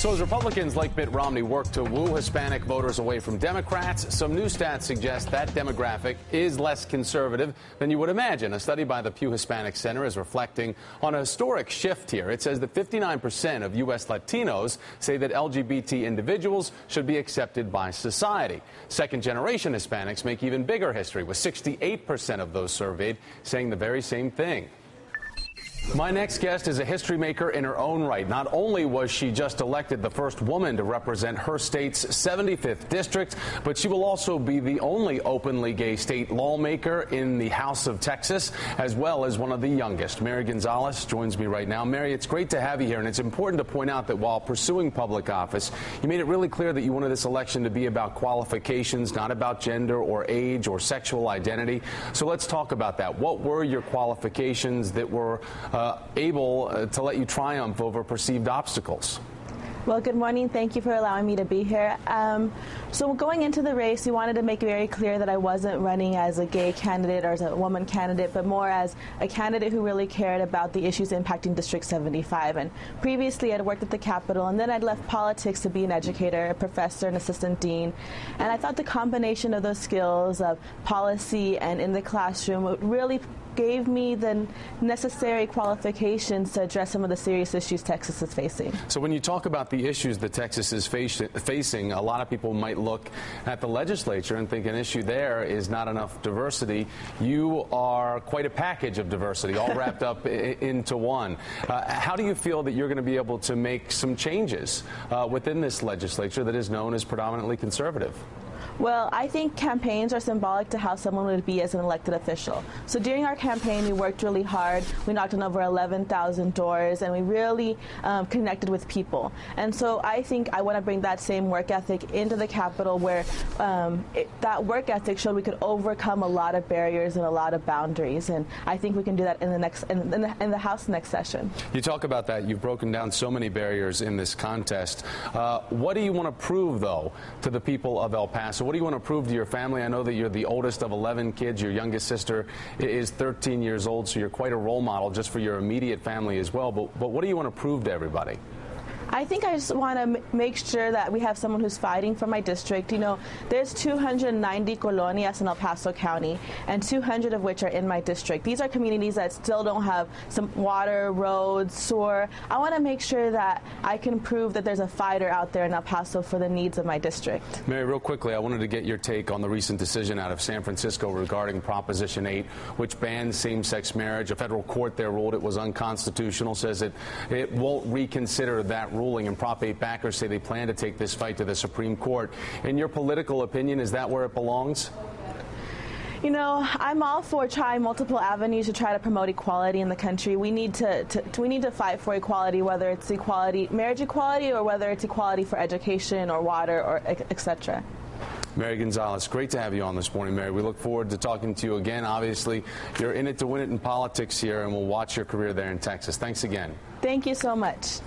So as Republicans like Mitt Romney work to woo Hispanic voters away from Democrats, some new stats suggest that demographic is less conservative than you would imagine. A study by the Pew Hispanic Center is reflecting on a historic shift here. It says that 59% of U.S. Latinos say that LGBT individuals should be accepted by society. Second-generation Hispanics make even bigger history, with 68% of those surveyed saying the very same thing. My next guest is a history maker in her own right. Not only was she just elected the first woman to represent her state's 75th district, but she will also be the only openly gay state lawmaker in the House of Texas, as well as one of the youngest. Mary Gonzalez joins me right now. Mary, it's great to have you here, and it's important to point out that while pursuing public office, you made it really clear that you wanted this election to be about qualifications, not about gender or age or sexual identity. So let's talk about that. What were your qualifications that were able to let you triumph over perceived obstacles? Well, good morning. Thank you for allowing me to be here. So going into the race, we wanted to make it very clear that I wasn't running as a gay candidate or as a woman candidate, but more as a candidate who really cared about the issues impacting District 75. And previously, I'd worked at the Capitol, and then I'd left politics to be an educator, a professor, an assistant dean. And I thought the combination of those skills of policy and in the classroom really gave me the necessary qualifications to address some of the serious issues Texas is facing. So when you talk about the issues that Texas is facing, a lot of people might look at the legislature and think an issue there is not enough diversity. You are quite a package of diversity, all wrapped up into one. How do you feel that you're going to be able to make some changes within this legislature that is known as predominantly conservative? Well, I think campaigns are symbolic to how someone would be as an elected official. So during our campaign, we worked really hard. We knocked on over 11,000 doors, and we really connected with people. And so I think I want to bring that same work ethic into the Capitol, where that work ethic showed we could overcome a lot of barriers and a lot of boundaries. And I think we can do that in the next in the House next session. You talk about that. You've broken down so many barriers in this contest. What do you want to prove, though, to the people of El Paso? What do you want to prove to your family? I know that you're the oldest of 11 kids. Your youngest sister is 13 years old, so you're quite a role model just for your immediate family as well. But what do you want to prove to everybody? I think I just want to make sure that we have someone who's fighting for my district. You know, there's 290 colonias in El Paso County, and 200 of which are in my district. These are communities that still don't have some water, roads, sewer. I want to make sure that I can prove that there's a fighter out there in El Paso for the needs of my district. Mary, real quickly, I wanted to get your take on the recent decision out of San Francisco regarding Proposition 8, which bans same-sex marriage. A federal court there ruled it was unconstitutional, says it won't reconsider that ruling, and Prop 8 backers say they plan to take this fight to the Supreme Court. In your political opinion, is that where it belongs? You know, I'm all for trying multiple avenues to try to promote equality in the country. We need to fight for equality, whether it's equality, marriage equality, or whether it's equality for education or water or etc. Mary Gonzalez, great to have you on this morning, Mary. We look forward to talking to you again. Obviously, you're in it to win it in politics here, and we'll watch your career there in Texas. Thanks again. Thank you so much.